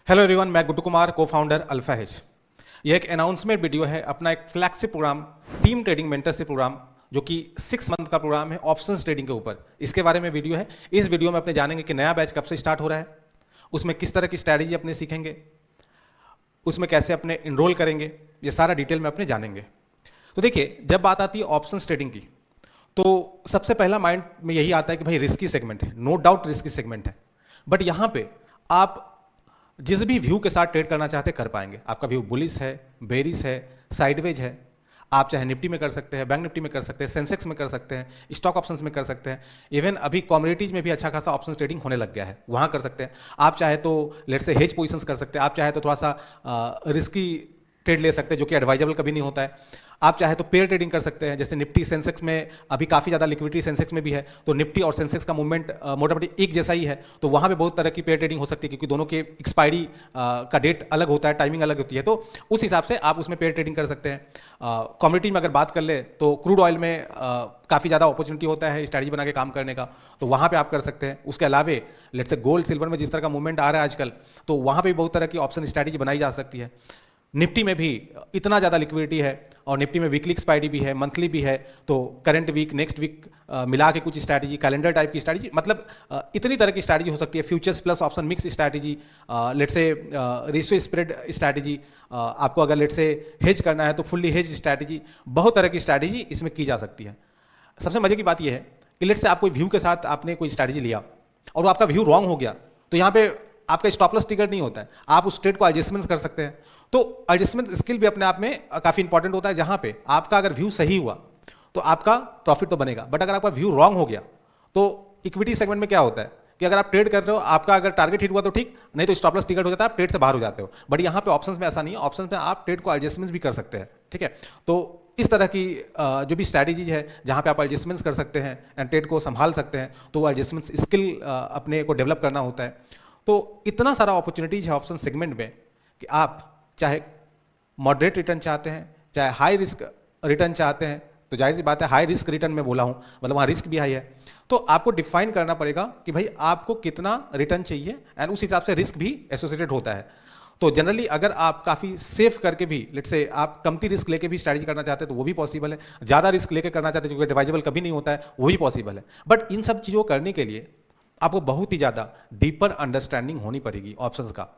Hello everyone, मैं गुड्डू कुमार, को founder alpha hedge. यह एक अनाउंसमेंट वीडियो है, अपना एक flagship programme, team trading mentorship programme, जो कि 6 मंथ का प्रोग्राम है ऑप्शंस ट्रेडिंग के ऊपर। इसके बारे में वीडियो है। इस वीडियो में अपने जानेंगे कि नया बैच कब से स्टार्ट हो रहा है, उसमें किस तरह की स्ट्रैटेजी अपने सीखेंगे, उसमें कैसे अपने इनरोल करेंगे, ये सारा डिटेल में अपने जानेंगे। तो देखिए, जब बात आती है ऑप्शंस ट्रेडिंग की, तो सबसे पहला माइंड में यही आता है कि भाई रिस्की सेगमेंट है, नो डाउट रिस्की सेगमेंट है। बट यहाँ पे आप जिस भी व्यू के साथ ट्रेड करना चाहते कर पाएंगे। आपका व्यू बुलिश है, बेरिश है, साइडवेज है, आप चाहे निफ्टी में कर सकते हैं, बैंक निफ्टी में कर सकते हैं, सेंसेक्स में कर सकते हैं, स्टॉक ऑप्शंस में कर सकते हैं, इवन अभी कमोडिटीज में भी अच्छा खासा ऑप्शन ट्रेडिंग होने लग गया है, वहां कर सकते हैं। आप चाहे तो लेट्स से हेज पोजीशंस कर सकते हैं, आप चाहे तो थोड़ा सा रिस्की ट्रेड ले सकते हैं जो कि एडवाइजेबल कभी नहीं होता है। आप चाहे तो पेयर ट्रेडिंग कर सकते हैं, जैसे निफ्टी सेंसेक्स में अभी काफ़ी ज़्यादा लिक्विडिटी सेंसेक्स में भी है, तो निफ्टी और सेंसेक्स का मूवमेंट मोटामोटी एक जैसा ही है, तो वहाँ पे बहुत तरह की पेयर ट्रेडिंग हो सकती है, क्योंकि दोनों के एक्सपायरी का डेट अलग होता है, टाइमिंग अलग होती है, तो उस हिसाब से आप उसमें पेयर ट्रेडिंग कर सकते हैं। कमोडिटी में अगर बात कर ले तो क्रूड ऑयल में काफ़ी ज़्यादा अपॉर्चुनिटी होता है स्ट्रैटेजी बना के काम करने का, तो वहाँ पे आप कर सकते हैं। उसके अलावे लेट्स से गोल्ड सिल्वर में जिस तरह का मूवमेंट आ रहा है आजकल, तो वहाँ पे भी बहुत तरह की ऑप्शन स्ट्रैटेजी बनाई जा सकती है। निफ्टी में भी इतना ज़्यादा लिक्विडिटी है, और निफ्टी में वीकली एक्सपायरी भी है, मंथली भी है, तो करंट वीक नेक्स्ट वीक मिला के कुछ स्ट्रैटेजी, कैलेंडर टाइप की स्ट्रैटेजी, मतलब इतनी तरह की स्ट्रैटेजी हो सकती है। Futures plus option mix strategy, let's say ratio spread strategy, आपको अगर लेट्स से हेज करना है तो फुल्ली हेज स्ट्रैटेजी, बहुत तरह की स्ट्रैटेजी इसमें की जा सकती है। सबसे मजे की बात यह है कि लेट्स से आप कोई व्यू के साथ आपने कोई स्ट्रैटेजी लिया और वो आपका व्यू रॉन्ग हो गया, तो यहाँ पे आपका स्टॉप लॉस ट्रिगर नहीं होता है, आप उस ट्रेड को एडजस्टमेंट कर सकते हैं। तो एडजस्टमेंट स्किल भी अपने आप में काफी इंपॉर्टेंट होता है, जहां पे आपका अगर व्यू सही हुआ तो आपका प्रॉफिट तो बनेगा, बट अगर आपका व्यू रॉन्ग हो गया तो इक्विटी सेगमेंट में क्या होता है कि अगर आप ट्रेड कर रहे हो, आपका अगर टारगेट हिट हुआ तो ठीक, नहीं तो स्टॉप लॉस ट्रिगर हो जाता है, आप ट्रेड से बाहर हो जाते हो। बट यहाँ पे ऑप्शंस में ऐसा नहीं है, ऑप्शंस में आप ट्रेड को एडजस्टमेंट भी कर सकते हैं, ठीक है। तो इस तरह की जो भी स्ट्रैटेजी है जहाँ पे आप एडजस्टमेंट्स कर सकते हैं एंड ट्रेड को संभाल सकते हैं, तो वो एडजस्टमेंट स्किल अपने को डेवलप करना होता है। तो इतना सारा अपॉर्चुनिटीज है ऑप्शन सेगमेंट में कि आप चाहे मॉडरेट रिटर्न चाहते हैं, चाहे हाई रिस्क रिटर्न चाहते हैं, तो जाहिर सी बात है हाई रिस्क रिटर्न में बोला हूं, मतलब वहां रिस्क भी हाई है, तो आपको डिफाइन करना पड़ेगा कि भाई आपको कितना रिटर्न चाहिए, एंड उस हिसाब से रिस्क भी एसोसिएटेड होता है। तो जनरली अगर आप काफी सेफ करके भी लेट्स से आप कमती रिस्क लेके भी स्ट्रैटेजी करना चाहते हैं तो वो भी पॉसिबल है, ज्यादा रिस्क लेके करना चाहते हैं जो एडवाइजेबल कभी नहीं होता है, वो भी पॉसिबल है। बट इन सब चीजों को करने के लिए आपको बहुत ही ज्यादा डीपर अंडरस्टैंडिंग होनी पड़ेगी ऑप्शंस का।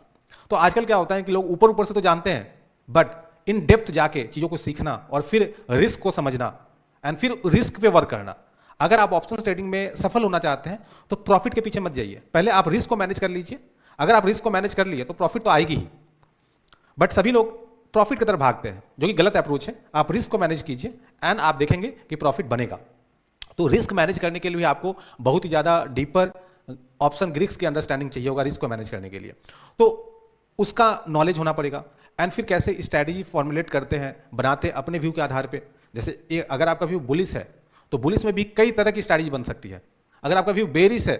तो आजकल क्या होता है कि लोग ऊपर ऊपर से तो जानते हैं, बट इन डेप्थ जाके चीजों को सीखना और फिर रिस्क को समझना एंड फिर रिस्क पे वर्क करना। अगर आप ऑप्शंस ट्रेडिंग में सफल होना चाहते हैं तो प्रॉफिट के पीछे मत जाइए, पहले आप रिस्क को मैनेज कर लीजिए। अगर आप रिस्क को मैनेज कर लिए तो प्रॉफिट तो आएगी ही, बट सभी लोग प्रॉफिट की तरफ भागते हैं, जो कि गलत अप्रोच है। आप रिस्क को मैनेज कीजिए एंड आप देखेंगे कि प्रॉफिट बनेगा। तो रिस्क मैनेज करने के लिए आपको बहुत ही ज्यादा डीपर ऑप्शन रिस्क की अंडरस्टैंडिंग चाहिए होगा रिस्क को मैनेज करने के लिए, तो उसका नॉलेज होना पड़ेगा। एंड फिर कैसे स्ट्रैटेजी फॉर्मुलेट करते हैं, बनाते हैं अपने व्यू के आधार पे। जैसे अगर आपका व्यू बुलिश है तो बुलिश में भी कई तरह की स्ट्रैटेजी बन सकती है। अगर आपका व्यू बेरिश है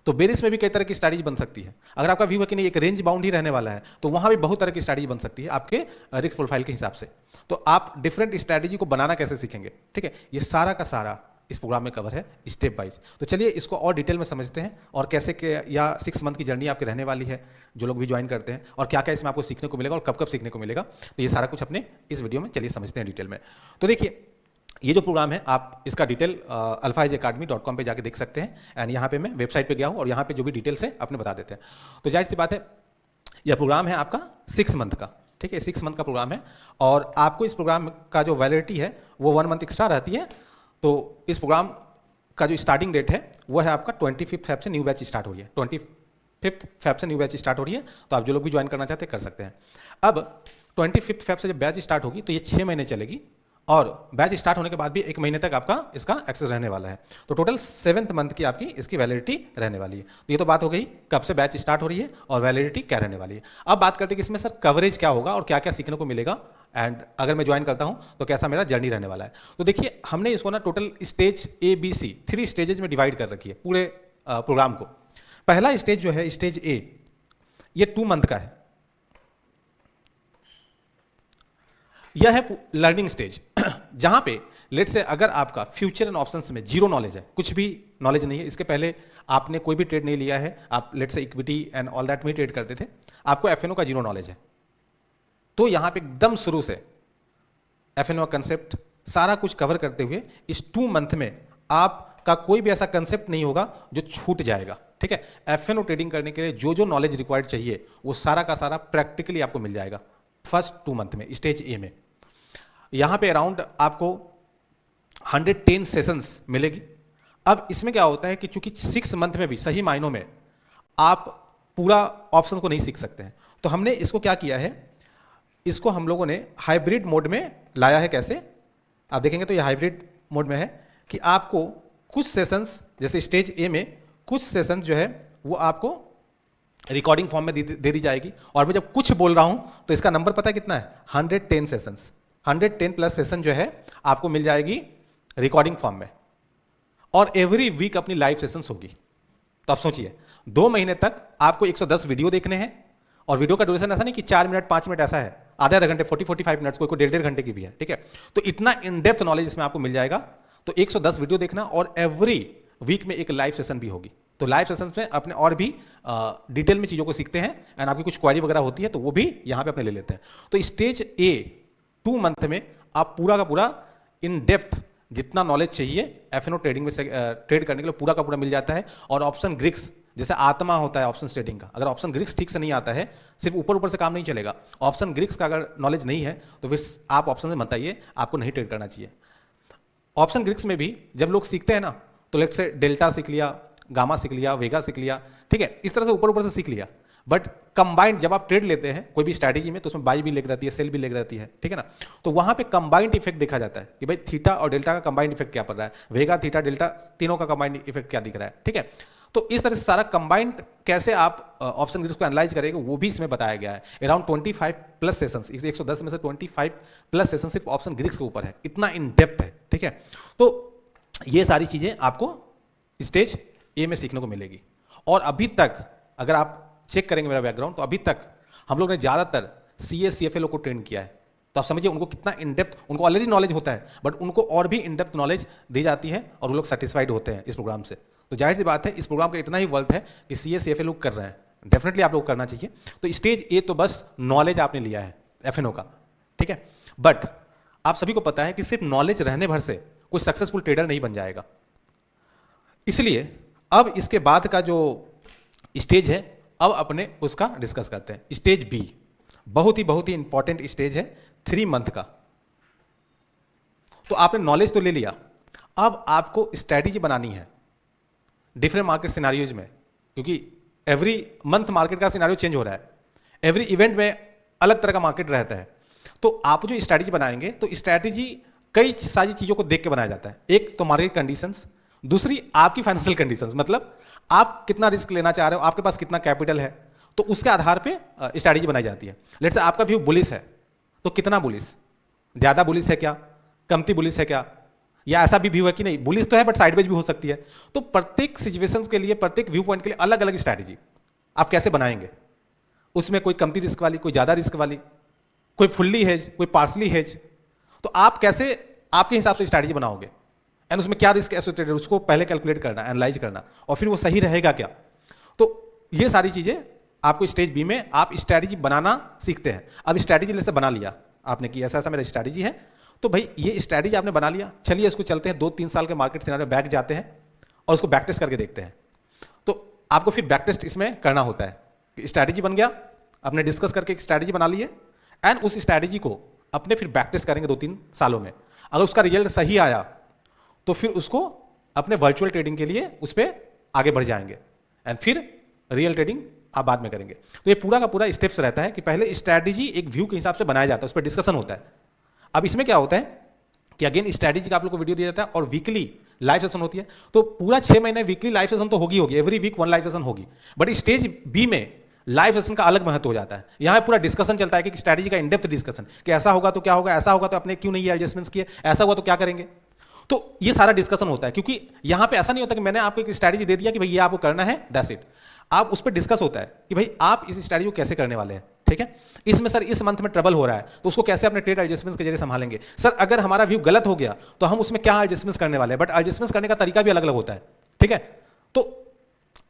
तो बेरिश में भी कई तरह की स्ट्रैटेजी बन सकती है। अगर आपका व्यू है कि नहीं एक रेंज बाउंड ही रहने वाला है, तो वहां भी बहुत तरह की स्ट्रैटेजी बन सकती है आपके रिस्क प्रोफाइल के हिसाब से। तो आप डिफरेंट स्ट्रैटेजी को बनाना कैसे सीखेंगे, ठीक है, ये सारा का सारा इस प्रोग्राम में कवर है स्टेप वाइज। तो चलिए इसको और डिटेल में समझते हैं, और कैसे के या 6 मंथ की जर्नी आपकी रहने वाली है जो लोग भी ज्वाइन करते हैं, और क्या क्या इसमें आपको सीखने को मिलेगा और कब कब सीखने को मिलेगा। तो ये सारा कुछ अपने इस वीडियो में चलिए समझते हैं डिटेल में। तो देखिए, ये जो प्रोग्राम है आप इसका डिटेल alphaedgeacademy.com पे जाके देख सकते हैं। एंड यहाँ पे मैं वेबसाइट पे गया हूँ और यहाँ पे जो भी डिटेल्स है अपने बता देते हैं। तो जाहिर सी बात है, यह प्रोग्राम है आपका 6 मंथ का, ठीक है, 6 मंथ का प्रोग्राम है, और आपको इस प्रोग्राम का जो वैलिडिटी है वो 1 मंथ एक्स्ट्रा रहती है। तो इस प्रोग्राम का जो स्टार्टिंग डेट है वो है आपका 25 फेब से न्यू बैच स्टार्ट हो रही है, 25 फेब से न्यू बैच स्टार्ट हो रही है। तो आप जो लोग भी ज्वाइन करना चाहते हैं कर सकते हैं। अब 25 फेब से जब बैच स्टार्ट होगी तो ये 6 महीने चलेगी, और बैच स्टार्ट होने के बाद भी 1 महीने तक आपका इसका एक्सेस रहने वाला है। तो टोटल 7th मंथ की आपकी इसकी वैलिडिटी रहने वाली है। तो ये तो बात हो गई कब से बैच स्टार्ट हो रही है और वैलिडिटी क्या रहने वाली है। अब बात करते हैं कि इसमें सर कवरेज क्या होगा और क्या क्या सीखने को मिलेगा, एंड अगर मैं ज्वाइन करता हूं तो कैसा मेरा जर्नी रहने वाला है। तो देखिए, हमने इसको ना टोटल स्टेज ABC 3 स्टेजेज में डिवाइड कर रखी है पूरे प्रोग्राम को। पहला स्टेज जो है स्टेज A, ये 2 मंथ का है। यह है लर्निंग स्टेज, जहां पे लेट्स से अगर आपका फ्यूचर एंड ऑप्शंस में जीरो नॉलेज है, कुछ भी नॉलेज नहीं है, इसके पहले आपने कोई भी ट्रेड नहीं लिया है, आप let's say equity and all that में ट्रेड करते थे, आपको एफएनओ का जीरो नॉलेज है, तो यहां पे एकदम शुरू से एफएनओ कंसेप्ट सारा कुछ कवर करते हुए इस 2 मंथ में आपका कोई भी ऐसा कंसेप्ट नहीं होगा जो छूट जाएगा। ठीक है, एफएनओ ट्रेडिंग करने के लिए जो जो नॉलेज रिक्वायर्ड चाहिए वो सारा का सारा प्रैक्टिकली आपको मिल जाएगा फर्स्ट 2 मंथ में, स्टेज ए में। यहां पे अराउंड आपको 110 सेशंस मिलेगी। अब इसमें क्या होता है कि चूंकि 6 मंथ में भी सही मायनों में आप पूरा ऑप्शन को नहीं सीख सकते हैं, तो हमने इसको क्या किया है, इसको हम लोगों ने हाइब्रिड मोड में लाया है। कैसे आप देखेंगे तो ये हाइब्रिड मोड में है कि आपको कुछ सेशंस, जैसे स्टेज ए में कुछ सेशंस जो है वो आपको रिकॉर्डिंग फॉर्म में दे दी जाएगी, और मैं जब कुछ बोल रहा हूं तो इसका नंबर पता है कितना है, 110 सेशंस। 110 प्लस सेशन जो है आपको मिल जाएगी रिकॉर्डिंग फॉर्म में, और एवरी वीक अपनी लाइव सेशंस होगी। तो आप सोचिए 2 महीने तक आपको 110 वीडियो देखने हैं, और वीडियो का ड्यूरेशन ऐसा नहीं कि 4 मिनट 5 मिनट ऐसा है, आधे घंटे 40-45 मिनट्स, कोई 1.5 घंटे की भी है। ठीक है, तो इतना इन डेप्थ नॉलेज इसमें आपको मिल जाएगा। तो 110 वीडियो देखना, और एवरी वीक में एक लाइव सेशन भी होगी। तो लाइव सेशन में अपने और भी डिटेल में चीज़ों को सीखते हैं, एंड आपकी कुछ क्वेरी वगैरह होती है तो वो भी यहाँ पे अपने ले लेते हैं। तो स्टेज ए 2 मंथ में आप पूरा का पूरा इन डेप्थ जितना नॉलेज चाहिए एफएनओ ट्रेडिंग में से ट्रेड करने के लिए पूरा का पूरा मिल जाता है। और ऑप्शन ग्रिक्स जैसे आत्मा होता है ऑप्शन ट्रेडिंग का, अगर ऑप्शन ग्रिक्स ठीक से नहीं आता है, सिर्फ ऊपर ऊपर से काम नहीं चलेगा। ऑप्शन ग्रिक्स का अगर नॉलेज नहीं है तो फिर आप ऑप्शन से मत आइए, आपको नहीं ट्रेड करना चाहिए। ऑप्शन ग्रिक्स में भी जब लोग सीखते हैं ना, तो लेट्स से डेल्टा सीख लिया, गामा सीख लिया, वेगा सीख लिया, ठीक है, इस तरह से ऊपर ऊपर से सीख लिया। बट कंबाइंड जब आप ट्रेड लेते हैं कोई भी स्ट्रैटेजी में, तो उसमें बाई भी लेग रहती है, सेल भी लेग रहती है, ठीक है ना। तो वहां पे कंबाइंड इफेक्ट देखा जाता है कि भाई थीटा और डेल्टा का कंबाइंड इफेक्ट क्या पड़ रहा है, वेगा थीटा डेल्टा तीनों का कंबाइंड इफेक्ट क्या दिख रहा है। ठीक है, तो इस तरह से सारा कंबाइंड कैसे आप ऑप्शन ग्रिक्स को एनालाइज करेंगे वो भी इसमें बताया गया है। अराउंड 25 प्लस सेशंस, इस 110 में से 25 प्लस सेशन सिर्फ ऑप्शन ग्रिक्स के ऊपर है, इतना इन डेप्थ है। ठीक है, तो ये सारी चीजें आपको स्टेज ए में सीखने को मिलेगी। और अभी तक अगर आप चेक करेंगे मेरा बैकग्राउंड, तो अभी तक हम लोग ने ज़्यादातर सीए सीएफए लोग को ट्रेन किया है। तो आप समझिए उनको कितना इन डेप्थ, उनको ऑलरेडी नॉलेज होता है, बट उनको और भी इन डेप्थ नॉलेज दी जाती है, और वो लोग सेटिस्फाइड होते हैं इस प्रोग्राम से। तो जाहिर सी बात है इस प्रोग्राम का इतना ही वर्थ है कि सीए सीएफए लोग कर रहे हैं, डेफिनेटली आप लोग करना चाहिए। तो स्टेज ए तो बस नॉलेज आपने लिया है एफएनओ का, ठीक है, बट आप सभी को पता है कि सिर्फ नॉलेज रहने भर से कोई सक्सेसफुल ट्रेडर नहीं बन जाएगा। इसलिए अब इसके बाद का जो स्टेज है, अब अपने उसका डिस्कस करते हैं। स्टेज बी बहुत ही इंपॉर्टेंट स्टेज है, 3 मंथ का। तो आपने नॉलेज तो ले लिया, अब आपको स्ट्रैटेजी बनानी है डिफरेंट मार्केट सिनारियोज में, क्योंकि एवरी मंथ मार्केट का सिनारियो चेंज हो रहा है, एवरी इवेंट में अलग तरह का मार्केट रहता है। तो आप जो स्ट्रैटेजी बनाएंगे, तो स्ट्रैटेजी कई सारी चीजों को देख के बनाया जाता है। एक तो मार्केट कंडीशंस, दूसरी आपकी फाइनेंशियल कंडीशंस, मतलब आप कितना रिस्क लेना चाह रहे हो, आपके पास कितना कैपिटल है, तो उसके आधार पे स्ट्रैटेजी बनाई जाती है। लेट्स से आपका व्यू बुलिश है, तो कितना बुलिश, ज्यादा बुलिश है क्या, कमती बुलिश है क्या, या ऐसा भी व्यू है कि नहीं बुलिश तो है बट साइडवेज भी हो सकती है। तो प्रत्येक सिचुएशंस के लिए, प्रत्येक व्यू पॉइंट के लिए अलग अलग स्ट्रैटेजी आप कैसे बनाएंगे। उसमें कोई कमती रिस्क वाली, कोई ज्यादा रिस्क वाली, कोई फुल्ली हेज, कोई पार्सली हेज, तो आप कैसे आपके हिसाब से स्ट्रैटेजी बनाओगे, एंड उसमें क्या रिस्क एसोसिएटेड है उसको पहले कैलकुलेट करना, एनालाइज करना, और फिर वो सही रहेगा क्या। तो ये सारी चीजें आपको स्टेज बी में आप स्ट्रैटेजी बनाना सीखते हैं। अब स्ट्रैटेजी जैसे बना लिया आपने कि ऐसा ऐसा मेरा स्ट्रैटेजी है, तो भाई ये स्ट्रैटेजी आपने बना लिया, चलिए इसको चलते हैं 2-3 साल के मार्केट सिनेरियो बैक जाते हैं और उसको बैक टेस्ट करके देखते हैं। तो आपको फिर बैक टेस्ट इसमें करना होता है। स्ट्रैटेजी बन गया, आपने डिस्कस करके एक स्ट्रैटेजी बना ली है, एंड उस स्ट्रैटेजी को अपने फिर बैक टेस्ट करेंगे 2-3 सालों में। अगर उसका रिजल्ट सही आया तो फिर उसको अपने वर्चुअल ट्रेडिंग के लिए उस पर आगे बढ़ जाएंगे, एंड फिर रियल ट्रेडिंग आप बाद में करेंगे। तो ये पूरा का पूरा स्टेप्स रहता है कि पहले स्ट्रैटेजी एक व्यू के हिसाब से बनाया जाता है, उस पर डिस्कशन होता है। अब इसमें क्या होता है कि अगेन स्ट्रैटेजी का आप लोग को वीडियो दिया जाता है और वीकली लाइव सेशन होती है। तो पूरा 6 महीने वीकली लाइव सेशन तो होगी, एवरी वीक 1 लाइव सेशन होगी। बट स्टेज बी में लाइव सेशन का अलग महत्व हो जाता है। यहाँ पूरा डिस्कशन चलता है कि स्ट्रैटेजी का इनडेप्थ डिस्कशन, कि ऐसा होगा तो क्या होगा, ऐसा होगा तो अपने क्यों नहीं एडजस्टमेंट्स किए, ऐसा हुआ तो क्या करेंगे। तो ये सारा डिस्कशन होता है, क्योंकि यहाँ पे ऐसा नहीं होता कि मैंने आपको एक स्ट्रैटेजी दे दिया कि भाई ये आपको करना है, दैट्स इट। आप उस पर डिस्कस होता है कि भाई आप इस स्ट्रैटेजी को कैसे करने वाले हैं, ठीक है। इसमें सर इस मंथ में ट्रबल हो रहा है, तो उसको कैसे अपने ट्रेड एडजस्टमेंट्स के जरिए संभालेंगे। सर अगर हमारा व्यू गलत हो गया तो हम उसमें क्या एडजस्टमेंट्स करने वाले हैं, बट एडजस्टमेंट्स करने का तरीका भी अलग अलग होता है, ठीक है। तो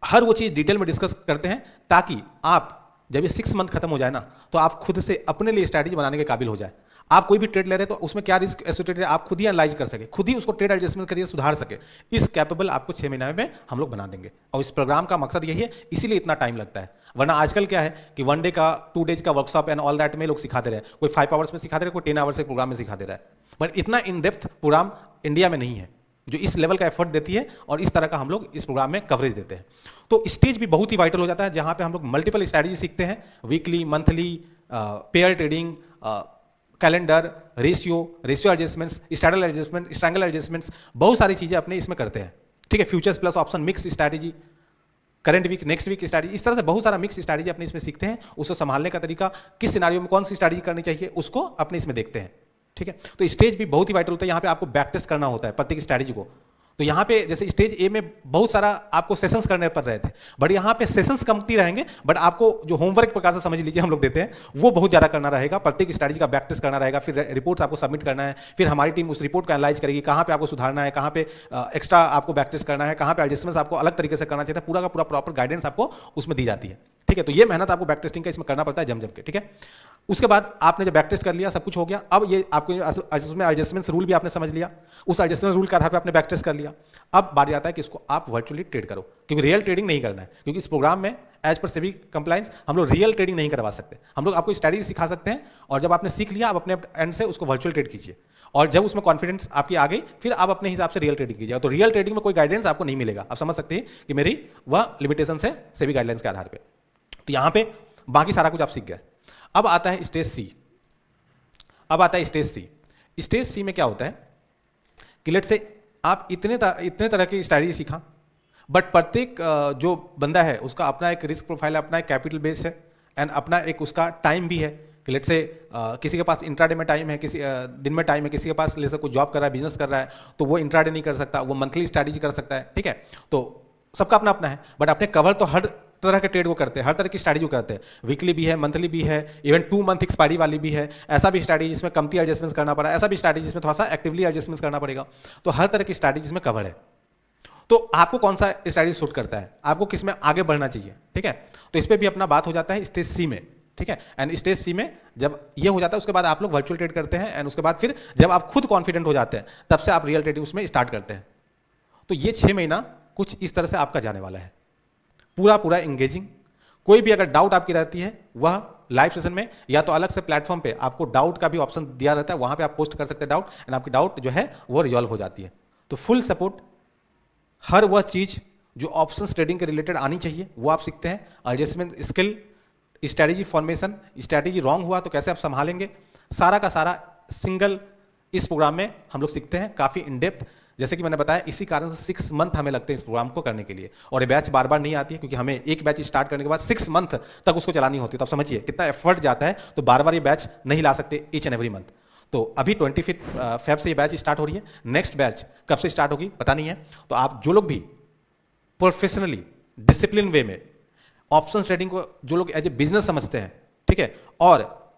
हर वो चीज़ डिटेल में डिस्कस करते हैं ताकि आप जब ये 6 मंथ खत्म हो जाए ना तो आप खुद से अपने लिए स्ट्रैटेजी बनाने के काबिल हो जाए। आप कोई भी ट्रेड ले रहे हैं तो उसमें क्या रिस्क एसोसिएटेड है आप खुद ही एनालाइज कर सके, खुद ही उसको ट्रेड एडजस्टमेंट करिए, सुधार सके। इस कैपेबल आपको 6 महीने में हम लोग बना देंगे और इस प्रोग्राम का मकसद यही है, इसीलिए इतना टाइम लगता है। वरना आजकल क्या है कि 1 डे का 2 डेज का वर्कशॉप एंड ऑल दैट में लोग सिखाते रहे, कोई 5 आवर्स में सिखा दे रहे, कोई 10 आवर्स के प्रोग्राम में सिखा दे रहा है, बट इतना इन डेप्थ प्रोग्राम इंडिया में नहीं है जो इस लेवल का एफर्ट देती है और इस तरह का हम लोग इस प्रोग्राम में कवरेज देते हैं। तो स्टेज भी बहुत ही वाइटल हो जाता है जहां पे हम लोग मल्टीपल स्ट्रैटेजी सीखते हैं, weekly, monthly, pair trading, calendar, ratio adjustments, strangle adjustments, बहुत सारी चीजें अपने इसमें करते हैं। ठीक है, futures plus option mix strategy, current week, next week strategy, इस तरह से बहुत सारा मिक्स स्ट्रैटेजी अपने इसमें सीखते हैं। उसको संभालने का तरीका, किस सिनारियो में कौन सी स्ट्रैटेजी करनी चाहिए, उसको अपने इसमें देखते हैं। ठीक है, तो स्टेज भी बहुत ही वाइटल होता है। यहाँ पे आपको बैक टेस्ट करना होता है प्रत्येक स्ट्रैटेजी को। तो यहाँ पे जैसे स्टेज ए में बहुत सारा आपको सेशंस करने पड़ रहे थे, बट यहाँ पे सेशंस कमती रहेंगे, बट आपको जो होमवर्क प्रकार से समझ लीजिए हम लोग देते हैं वो बहुत ज्यादा करना रहेगा। प्रत्येक स्ट्रैटेजी का बैक टेस्ट करना रहेगा, फिर रिपोर्ट्स आपको सबमिट करना है, फिर हमारी टीम उस रिपोर्ट को एनालाइज करेगी, कहाँ पे आपको सुधारना है, कहाँ पे एक्स्ट्रा आपको बैक टेस्ट करना है, कहाँ पे एडजस्टमेंट्स आपको अलग तरीके से करना चाहिए, पूरा का पूरा प्रॉपर गाइडेंस आपको उसमें दी जाती है। ठीक है, तो ये मेहनत आपको बैक टेस्टिंग का इसमें करना पड़ता है जम के। ठीक है, उसके बाद आपने जब बैक टेस्ट कर लिया, सब कुछ हो गया, अब ये आपको उसमें एडजस्टमेंट्स रूल भी आपने समझ लिया, उस एडजस्टमेंट रूल के आधार पर आपने बैक टेस्ट कर लिया। अब बात आता है कि इसको आप वर्चुअली ट्रेड करो, क्योंकि रियल ट्रेडिंग नहीं करना है, क्योंकि इस प्रोग्राम में एज पर सेबी कंप्लायंस हम लोग रियल ट्रेडिंग नहीं करवा सकते। हम लोग आपको स्ट्रैटेजी सिखा सकते हैं और जब आपने सीख लिया आप अपने एंड से उसको वर्चुअल ट्रेड कीजिए, और जब उसमें कॉन्फिडेंस आपकी आ गई फिर आप अपने हिसाब से रियल ट्रेडिंग कीजिए। तो रियल ट्रेडिंग में कोई गाइडेंस आपको नहीं मिलेगा, आप समझ सकते हैं कि मेरी वह लिमिटेशन है सेबी गाइडलाइंस के आधार पर। तो यहां पे बाकी सारा कुछ आप सीख गए। अब आता है स्टेज सी। स्टेज सी में क्या होता है कि लेट से आप इतने तरह की स्ट्रैटेजी सीखा, बट प्रत्येक जो बंदा है उसका अपना एक रिस्क प्रोफाइल है, अपना एक कैपिटल बेस है, एंड अपना एक उसका टाइम भी है कि लेट से किसी के पास इंट्राडे में टाइम है, किसी दिन में टाइम है, किसी के पास ले से कोई जॉब कर रहा है, बिजनेस कर रहा है, तो वो इंट्राडे नहीं कर सकता, वो मंथली स्ट्रैटेजी कर सकता है। ठीक है, तो सबका अपना अपना है, बट अपने कवर तो हर तरह के ट्रेड वो करते हैं, हर तरह की स्ट्रैटेजी करते हैं, वीकली भी है, मंथली भी है, इवन 2 मंथ एक्सपायरी वाली भी है। ऐसा भी स्ट्रैटेजी जिसमें कमती एडजस्टमेंट्स करना पड़ा, ऐसा भी स्ट्रैटेजी जिसमें थोड़ा सा एक्टिवली एडजस्टमेंट्स करना पड़ेगा। तो हर तरह की स्ट्रैटेजी इसमें कवर है। तो आपको कौन सा स्ट्रैटेजी सूट करता है, आपको किस में आगे बढ़ना चाहिए। ठीक है, तो इस पर भी अपना बात हो जाता है स्टेज सी में। ठीक है, एंड स्टेज सी में जब ये हो जाता है उसके बाद आप लोग वर्चुअल ट्रेड करते हैं, एंड उसके बाद फिर जब आप खुद कॉन्फिडेंट हो जाते हैं तब से आप रियल ट्रेडिंग उसमें स्टार्ट करते हैं। तो ये 6 महीना कुछ इस तरह से आपका जाने वाला है, पूरा एंगेजिंग। कोई भी अगर डाउट आपकी रहती है वह लाइव सेशन में या तो अलग से प्लेटफॉर्म पे आपको डाउट का भी ऑप्शन दिया रहता है, वहां पे आप पोस्ट कर सकते हैं डाउट, एंड आपकी डाउट जो है वो रिजॉल्व हो जाती है। तो फुल सपोर्ट, हर वह चीज जो ऑप्शंस ट्रेडिंग के रिलेटेड आनी चाहिए वो आप सीखते हैं। Adjustment skill, strategy formation, strategy wrong हुआ तो कैसे आप संभालेंगे, सारा का सारा सिंगल इस प्रोग्राम में हम लोग सीखते हैं, काफी इन डेप्थ। जैसे कि मैंने बताया, इसी कारण से 6 मंथ हमें लगते हैं इस प्रोग्राम को करने के लिए, और ये बैच बार बार नहीं आती है, क्योंकि हमें एक बैच स्टार्ट करने के बाद 6 मंथ तक उसको चलानी होती है। तो आप समझिए कितना एफर्ट जाता है, तो बार बार ये बैच नहीं ला सकते ईच एंड एवरी मंथ। तो अभी 25 फेब से ये बैच स्टार्ट हो रही है, नेक्स्ट बैच कब से स्टार्ट होगी पता नहीं है। तो आप जो लोग भी प्रोफेशनली डिसिप्लिन वे में ऑप्शन ट्रेडिंग को जो लोग एज ए बिजनेस समझते हैं, ठीक है, और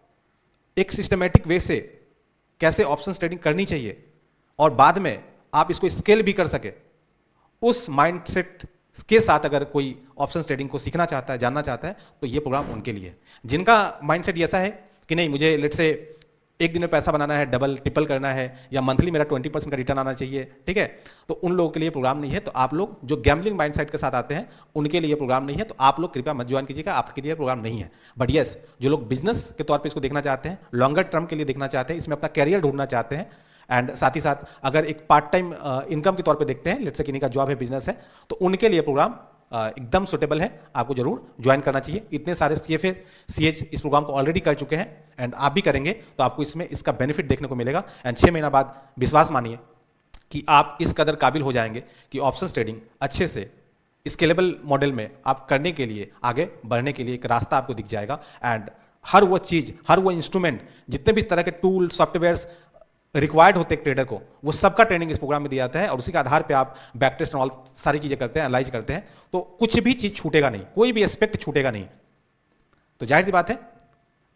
एक सिस्टमेटिक वे से कैसे ऑप्शन ट्रेडिंग करनी चाहिए और बाद में आप इसको स्केल भी कर सके, उस माइंडसेट के साथ अगर कोई ऑप्शन ट्रेडिंग को सीखना चाहता है, जानना चाहता है, तो ये प्रोग्राम उनके लिए है। जिनका माइंडसेट ऐसा है कि नहीं मुझे लेट से एक दिन में पैसा बनाना है, डबल ट्रिपल करना है, या मंथली मेरा 20% का रिटर्न आना चाहिए, ठीक है, तो उन लोगों के लिए प्रोग्राम नहीं है। तो आप लोग जो गैम्बलिंग माइंडसेट के साथ आते हैं उनके लिए प्रोग्राम नहीं है, तो आप लोग कृपया मत ज्वाइन कीजिएगा, आपके लिए प्रोग्राम नहीं है। बट यस, जो लोग बिजनेस के तौर पर इसको देखना चाहते हैं, लॉन्गर टर्म के लिए देखना चाहते हैं, इसमें अपना कैरियर ढूंढना चाहते हैं, एंड साथ ही साथ अगर एक पार्ट टाइम इनकम के तौर पे देखते हैं, लेट्स से किन्हीं का जॉब है, बिजनेस है, तो उनके लिए प्रोग्राम एकदम सुटेबल है, आपको जरूर ज्वाइन करना चाहिए। इतने सारे CFA CH इस प्रोग्राम को ऑलरेडी कर चुके हैं, एंड आप भी करेंगे तो आपको इसमें इसका बेनिफिट देखने को मिलेगा। एंड 6 महीना बाद विश्वास मानिए कि आप इस कदर काबिल हो जाएंगे कि ऑप्शंस ट्रेडिंग अच्छे से स्केलेबल मॉडल में आप करने के लिए, आगे बढ़ने के लिए एक रास्ता आपको दिख जाएगा। एंड हर वो चीज, हर वो इंस्ट्रूमेंट, जितने भी तरह के टूल सॉफ्टवेयर्स रिक्वायर्ड होते हैं ट्रेडर को, वो सबका ट्रेनिंग इस प्रोग्राम में दिया जाता है, और उसी के आधार पे आप बैक टेस्ट और सारी चीजें करते हैं, एनालाइज करते हैं, तो कुछ भी चीज छूटेगा नहीं, कोई भी एस्पेक्ट छूटेगा नहीं। तो जाहिर सी बात है,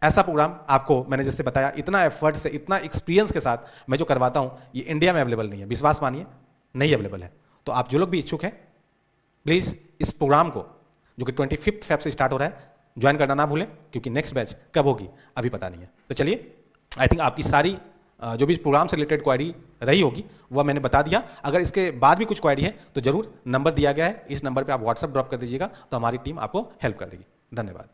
ऐसा प्रोग्राम आपको मैंने जैसे बताया, इतना एफर्ट से, इतना एक्सपीरियंस के साथ मैं जो करवाता हूं, ये इंडिया में अवेलेबल नहीं है, विश्वास मानिए नहीं अवेलेबल है। तो आप जो लोग भी इच्छुक हैं प्लीज़ इस प्रोग्राम को जो कि 25 फेब से स्टार्ट हो रहा है ज्वाइन करना ना भूलें, क्योंकि नेक्स्ट बैच कब होगी अभी पता नहीं है। तो चलिए, आई थिंक आपकी सारी जो भी प्रोग्राम से रिलेटेड क्वारी रही होगी वह मैंने बता दिया। अगर इसके बाद भी कुछ क्वारी है तो जरूर नंबर दिया गया है, इस नंबर पे आप व्हाट्सएप ड्रॉप कर दीजिएगा, तो हमारी टीम आपको हेल्प कर देगी। धन्यवाद।